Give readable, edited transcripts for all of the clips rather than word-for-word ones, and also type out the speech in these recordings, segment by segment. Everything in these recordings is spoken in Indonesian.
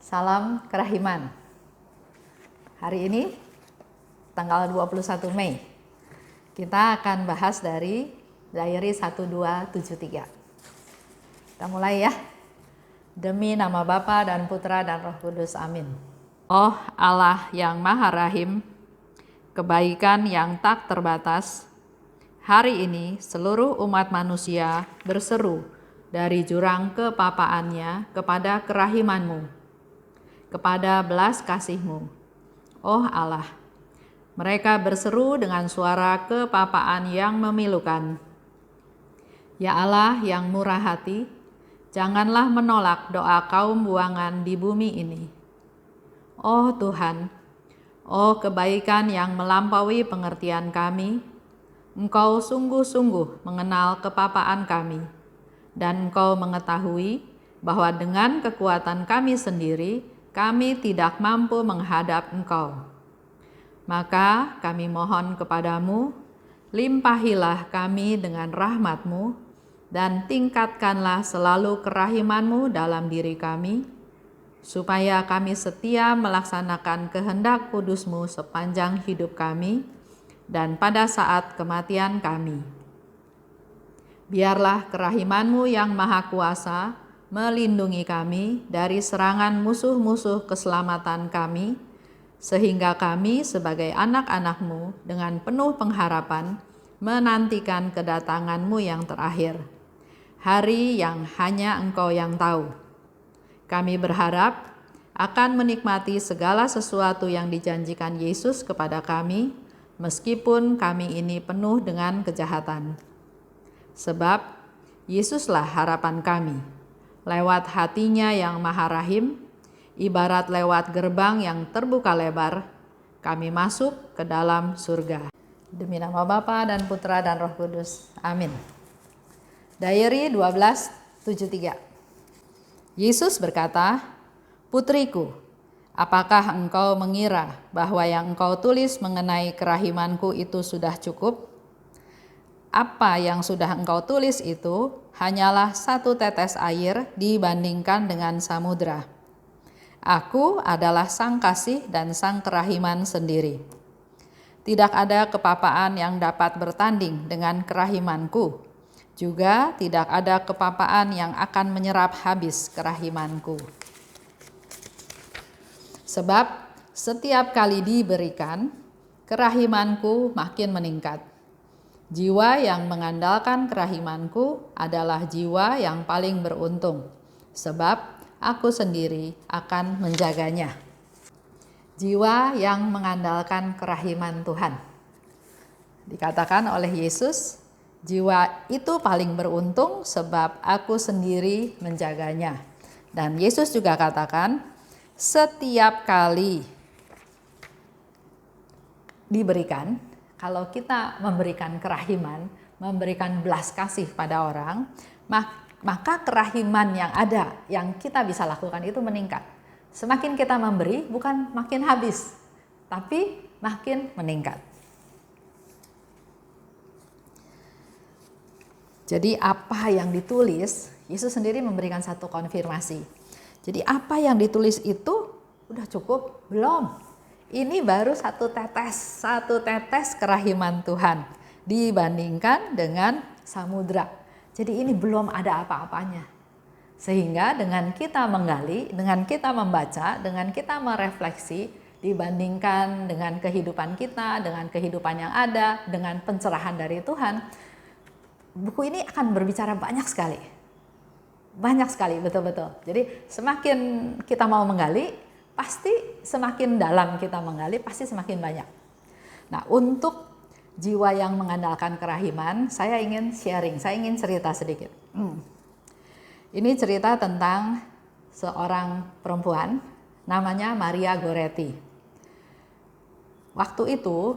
Salam Kerahiman. Hari ini tanggal 21 Mei kita akan bahas dari Diary 1273. Kita mulai ya. Demi nama Bapa dan Putra dan Roh Kudus, amin. Oh Allah yang Maha Rahim, kebaikan yang tak terbatas, hari ini seluruh umat manusia berseru dari jurang kepapaannya kepada kerahiman-Mu, kepada belas kasih-Mu. Oh Allah, mereka berseru dengan suara kepapaan yang memilukan. Ya Allah yang murah hati, janganlah menolak doa kaum buangan di bumi ini. Oh Tuhan, oh kebaikan yang melampaui pengertian kami, Engkau sungguh-sungguh mengenal kepapaan kami, dan Engkau mengetahui bahwa dengan kekuatan kami sendiri, kami tidak mampu menghadap Engkau. Maka kami mohon kepadamu, limpahilah kami dengan rahmat-Mu, dan tingkatkanlah selalu kerahiman-Mu dalam diri kami, supaya kami setia melaksanakan kehendak kudus-Mu sepanjang hidup kami, dan pada saat kematian kami. Biarlah kerahiman-Mu yang maha kuasa melindungi kami dari serangan musuh-musuh keselamatan kami, sehingga kami sebagai anak-anak-Mu dengan penuh pengharapan menantikan kedatangan-Mu yang terakhir, hari yang hanya Engkau yang tahu. Kami berharap akan menikmati segala sesuatu yang dijanjikan Yesus kepada kami, meskipun kami ini penuh dengan kejahatan. Sebab Yesuslah harapan kami. Lewat hatinya yang maha rahim, ibarat lewat gerbang yang terbuka lebar, kami masuk ke dalam surga. Demi nama Bapa dan Putra dan Roh Kudus, amin. Diary 1273. Yesus berkata, "Putriku, apakah engkau mengira bahwa yang engkau tulis mengenai kerahimanku itu sudah cukup? Apa yang sudah engkau tulis itu hanyalah satu tetes air dibandingkan dengan samudra. Aku adalah sang kasih dan sang kerahiman sendiri. Tidak ada kepapaan yang dapat bertanding dengan kerahimanku. Juga tidak ada kepapaan yang akan menyerap habis kerahimanku. Sebab setiap kali diberikan, kerahimanku makin meningkat. Jiwa yang mengandalkan kerahimanku adalah jiwa yang paling beruntung, sebab aku sendiri akan menjaganya." Jiwa yang mengandalkan kerahiman Tuhan. Dikatakan oleh Yesus, jiwa itu paling beruntung sebab aku sendiri menjaganya. Dan Yesus juga katakan, setiap kali diberikan, kalau kita memberikan kerahiman, memberikan belas kasih pada orang, maka kerahiman yang ada, yang kita bisa lakukan itu meningkat. Semakin kita memberi, bukan makin habis, tapi makin meningkat. Jadi apa yang ditulis, Yesus sendiri memberikan satu konfirmasi. Jadi apa yang ditulis itu udah cukup? Belum. Ini baru satu tetes kerahiman Tuhan dibandingkan dengan samudra. Jadi ini belum ada apa-apanya. Sehingga dengan kita menggali, dengan kita membaca, dengan kita merefleksi, dibandingkan dengan kehidupan kita, dengan kehidupan yang ada, dengan pencerahan dari Tuhan, buku ini akan berbicara banyak sekali. Banyak sekali, betul-betul. Jadi semakin kita mau menggali, pasti semakin dalam kita menggali, pasti semakin banyak. Nah, untuk jiwa yang mengandalkan kerahiman, saya ingin sharing, saya ingin cerita sedikit. Ini cerita tentang seorang perempuan, namanya Maria Goretti. Waktu itu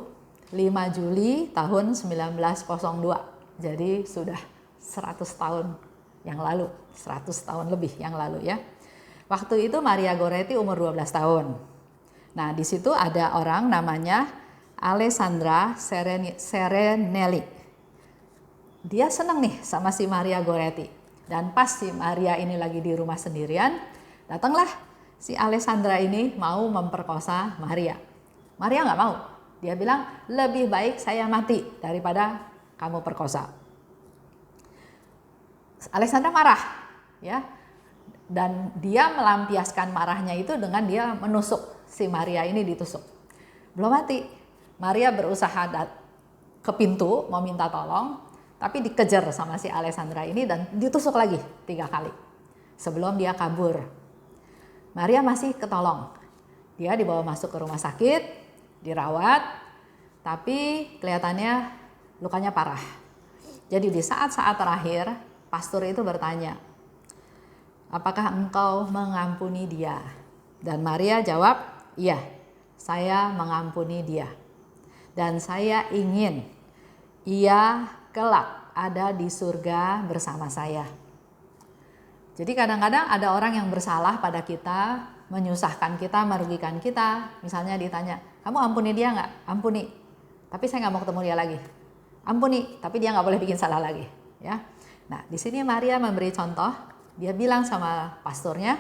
5 Juli tahun 1902, jadi sudah 100 tahun yang lalu, 100 tahun lebih yang lalu ya. Waktu itu Maria Goretti umur 12 tahun. Nah, di situ ada orang namanya Alessandra Serenelli. Dia senang nih sama si Maria Goretti. Dan pas si Maria ini lagi di rumah sendirian, datanglah si Alessandra ini mau memperkosa Maria. Maria nggak mau. Dia bilang, lebih baik saya mati daripada kamu perkosa. Alessandra marah, ya, dan dia melampiaskan marahnya itu dengan dia menusuk si Maria ini, ditusuk. Belum mati, Maria berusaha ke pintu mau minta tolong, tapi dikejar sama si Alessandra ini dan ditusuk lagi 3 kali sebelum dia kabur. Maria masih ketolong, dia dibawa masuk ke rumah sakit, dirawat, tapi kelihatannya lukanya parah. Jadi di saat-saat terakhir, pastor itu bertanya, apakah engkau mengampuni dia? Dan Maria jawab, iya, saya mengampuni dia. Dan saya ingin ia kelak ada di surga bersama saya. Jadi kadang-kadang ada orang yang bersalah pada kita, menyusahkan kita, merugikan kita. Misalnya ditanya, kamu ampuni dia nggak? Ampuni, tapi saya nggak mau ketemu dia lagi. Ampuni, tapi dia nggak boleh bikin salah lagi. Ya. Nah, di sini Maria memberi contoh. Dia bilang sama pastornya,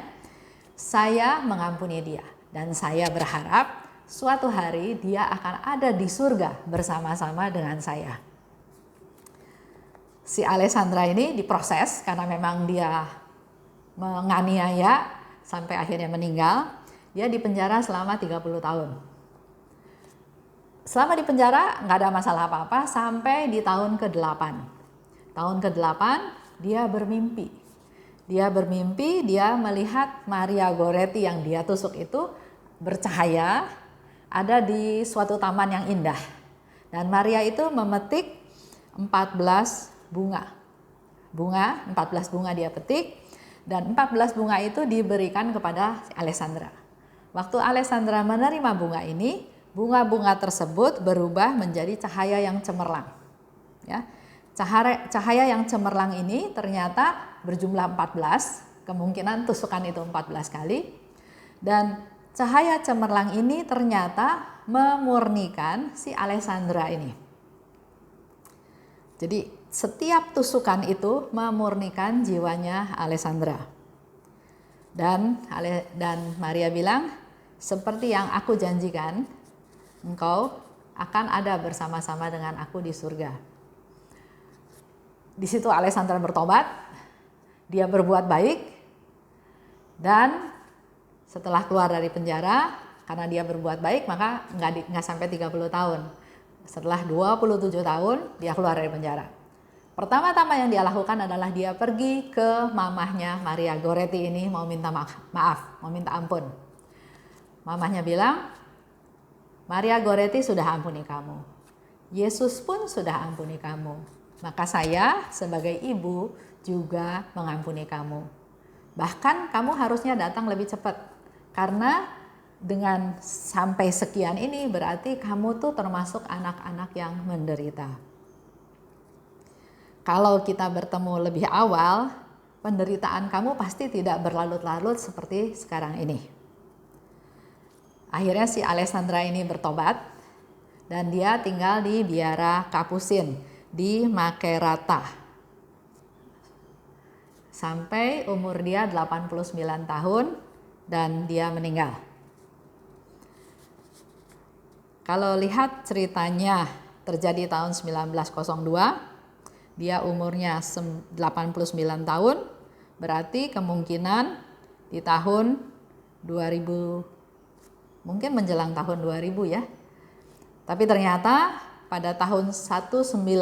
saya mengampuni dia dan saya berharap suatu hari dia akan ada di surga bersama-sama dengan saya. Si Alessandra ini diproses karena memang dia menganiaya sampai akhirnya meninggal. Dia dipenjara selama 30 tahun. Selama di penjara nggak ada masalah apa-apa sampai di tahun ke-8. Tahun ke-8 dia bermimpi. Dia melihat Maria Goretti yang dia tusuk itu bercahaya ada di suatu taman yang indah. Dan Maria itu memetik 14 bunga. 14 bunga dia petik dan 14 bunga itu diberikan kepada Alessandra. Waktu Alessandra menerima bunga ini, bunga-bunga tersebut berubah menjadi cahaya yang cemerlang. Ya. Cahaya yang cemerlang ini ternyata berjumlah 14, kemungkinan tusukan itu 14 kali. Dan cahaya cemerlang ini ternyata memurnikan si Alessandra ini. Jadi setiap tusukan itu memurnikan jiwanya Alessandra. Dan Maria bilang, seperti yang aku janjikan, engkau akan ada bersama-sama dengan aku di surga. Di situ Alessandra bertobat, dia berbuat baik, dan setelah keluar dari penjara, karena dia berbuat baik, maka nggak sampai 30 tahun. Setelah 27 tahun, dia keluar dari penjara. Pertama-tama yang dia lakukan adalah dia pergi ke mamahnya Maria Goretti ini mau minta maaf, mau minta ampun. Mamahnya bilang, Maria Goretti sudah ampuni kamu. Yesus pun sudah ampuni kamu. Maka saya sebagai ibu juga mengampuni kamu. Bahkan kamu harusnya datang lebih cepat. Karena dengan sampai sekian ini berarti kamu tuh termasuk anak-anak yang menderita. Kalau kita bertemu lebih awal, penderitaan kamu pasti tidak berlarut-larut seperti sekarang ini. Akhirnya si Alessandra ini bertobat dan dia tinggal di biara Kapusin di Macerata sampai umur dia 89 tahun dan dia meninggal. Kalau lihat ceritanya terjadi tahun 1902, dia umurnya 89 tahun, berarti kemungkinan di tahun 2000, mungkin menjelang tahun 2000 ya. Tapi ternyata pada tahun 1950,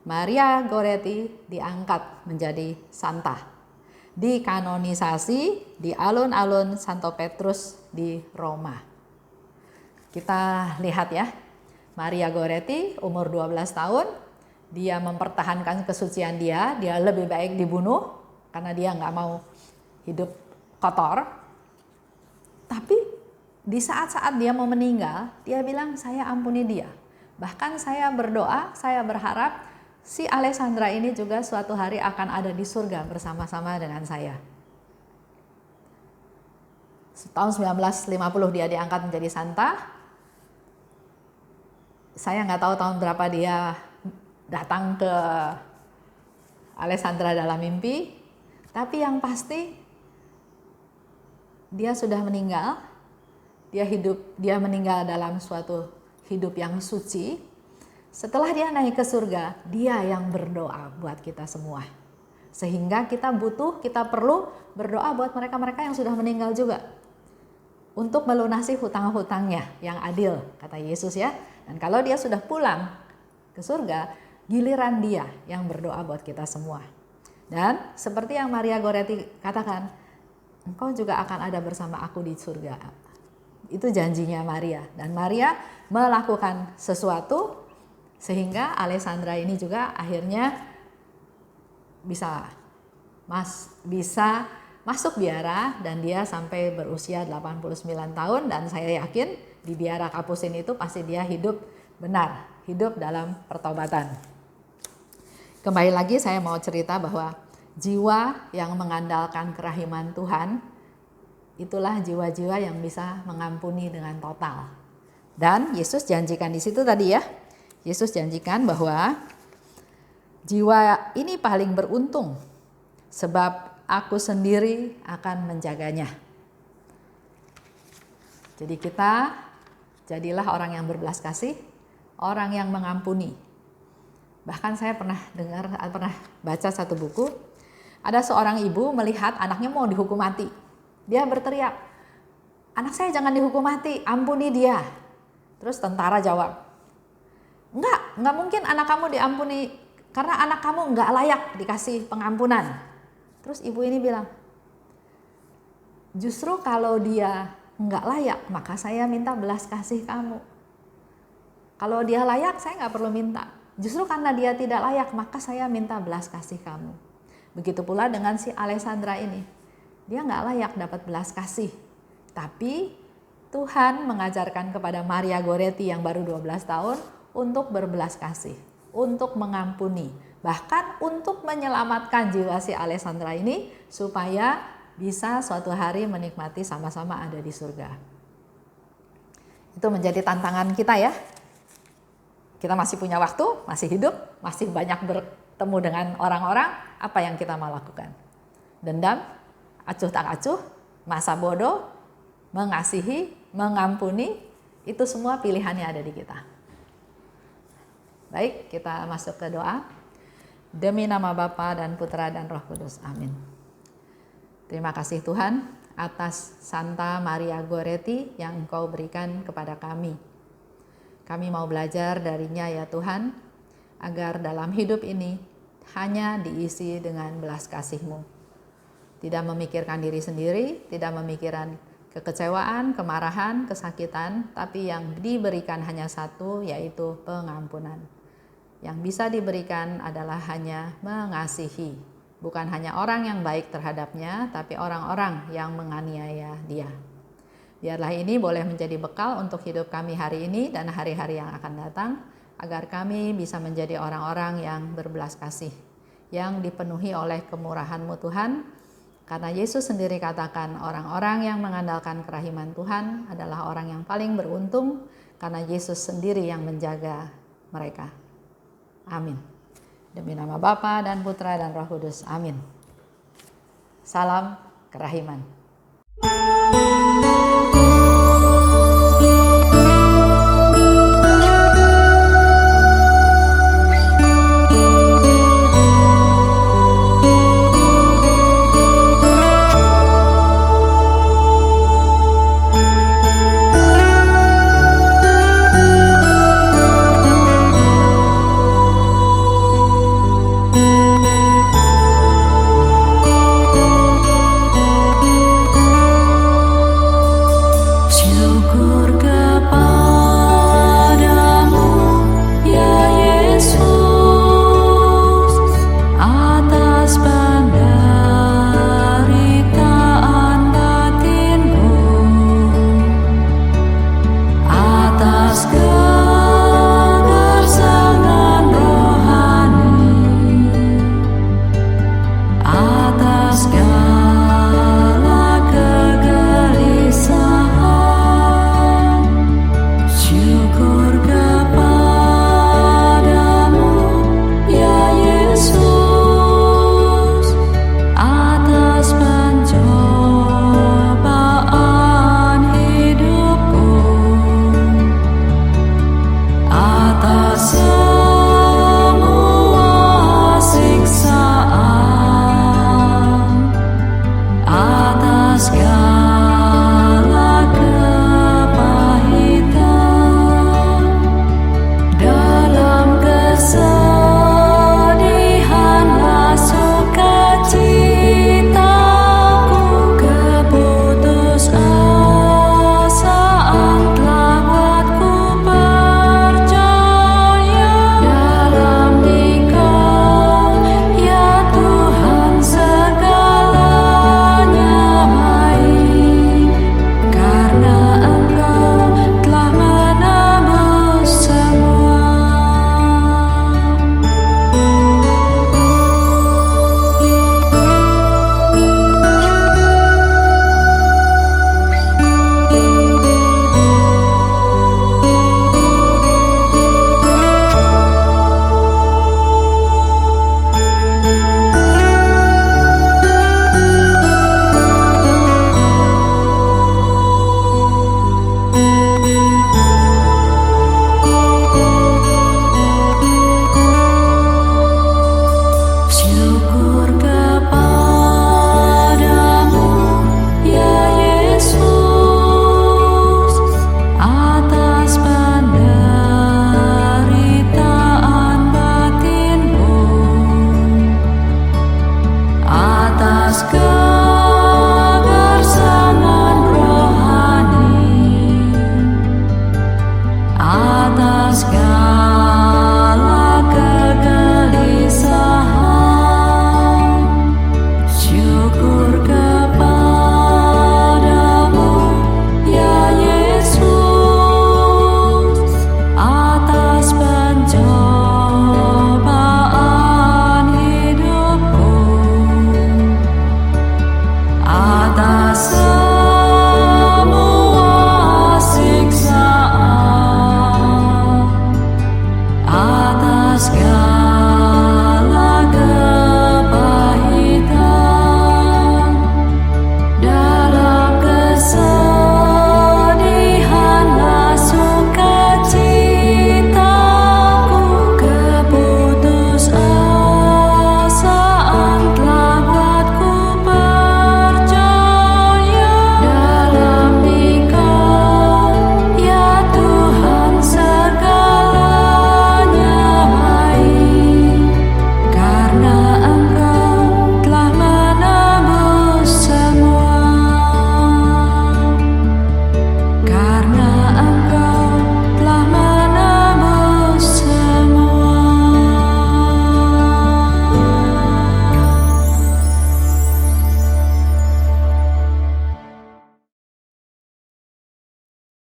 Maria Goretti diangkat menjadi santa, dikanonisasi di alun-alun Santo Petrus di Roma. Kita lihat ya, Maria Goretti umur 12 tahun, dia mempertahankan kesucian dia lebih baik dibunuh karena dia nggak mau hidup kotor. Tapi di saat-saat dia mau meninggal, dia bilang saya ampuni dia. Bahkan saya berdoa, saya berharap si Alessandra ini juga suatu hari akan ada di surga bersama-sama dengan saya. Tahun 1950 dia diangkat menjadi santa. Saya nggak tahu tahun berapa dia datang ke Alessandra dalam mimpi. Tapi yang pasti dia sudah meninggal, dia meninggal dalam suatu hidup yang suci. Setelah dia naik ke surga, dia yang berdoa buat kita semua. Sehingga kita perlu berdoa buat mereka-mereka yang sudah meninggal juga. Untuk melunasi hutang-hutangnya yang adil, kata Yesus ya. Dan kalau dia sudah pulang ke surga, giliran dia yang berdoa buat kita semua. Dan seperti yang Maria Goretti katakan, engkau juga akan ada bersama aku di surga. Itu janjinya Maria. Dan Maria melakukan sesuatu sehingga Alessandra ini juga akhirnya bisa masuk biara, dan dia sampai berusia 89 tahun, dan saya yakin di biara Kapusin itu pasti dia hidup benar, hidup dalam pertobatan. Kembali lagi saya mau cerita bahwa jiwa yang mengandalkan kerahiman Tuhan, itulah jiwa-jiwa yang bisa mengampuni dengan total. Dan Yesus janjikan di situ tadi ya, Yesus janjikan bahwa jiwa ini paling beruntung sebab aku sendiri akan menjaganya. Jadi kita jadilah orang yang berbelas kasih, orang yang mengampuni. Bahkan saya pernah baca satu buku, ada seorang ibu melihat anaknya mau dihukum mati. Dia berteriak, anak saya jangan dihukum mati, ampuni dia. Terus tentara jawab, enggak mungkin anak kamu diampuni, karena anak kamu enggak layak dikasih pengampunan. Terus ibu ini bilang, justru kalau dia enggak layak, maka saya minta belas kasih kamu. Kalau dia layak, saya enggak perlu minta. Justru karena dia tidak layak, maka saya minta belas kasih kamu. Begitu pula dengan si Alessandra ini. Dia enggak layak dapat belas kasih. Tapi Tuhan mengajarkan kepada Maria Goretti yang baru 12 tahun untuk berbelas kasih, untuk mengampuni, bahkan untuk menyelamatkan jiwa si Alessandra ini supaya bisa suatu hari menikmati sama-sama ada di surga. Itu menjadi tantangan kita ya. Kita masih punya waktu, masih hidup, masih banyak bertemu dengan orang-orang, apa yang kita mau lakukan? Dendam, acuh tak acuh, masa bodoh, mengasihi, mengampuni, itu semua pilihannya ada di kita. Baik, kita masuk ke doa. Demi nama Bapa dan Putra dan Roh Kudus. Amin. Terima kasih Tuhan atas Santa Maria Goretti yang Engkau berikan kepada kami. Kami mau belajar darinya ya Tuhan, agar dalam hidup ini hanya diisi dengan belas kasih-Mu. Tidak memikirkan diri sendiri, tidak memikirkan kekecewaan, kemarahan, kesakitan, tapi yang diberikan hanya satu, yaitu pengampunan. Yang bisa diberikan adalah hanya mengasihi, bukan hanya orang yang baik terhadapnya, tapi orang-orang yang menganiaya dia. Biarlah ini boleh menjadi bekal untuk hidup kami hari ini dan hari-hari yang akan datang, agar kami bisa menjadi orang-orang yang berbelas kasih, yang dipenuhi oleh kemurahan-Mu Tuhan. Karena Yesus sendiri katakan orang-orang yang mengandalkan kerahiman Tuhan adalah orang yang paling beruntung, karena Yesus sendiri yang menjaga mereka. Amin. Demi nama Bapa dan Putra dan Roh Kudus. Amin. Salam kerahiman. sky.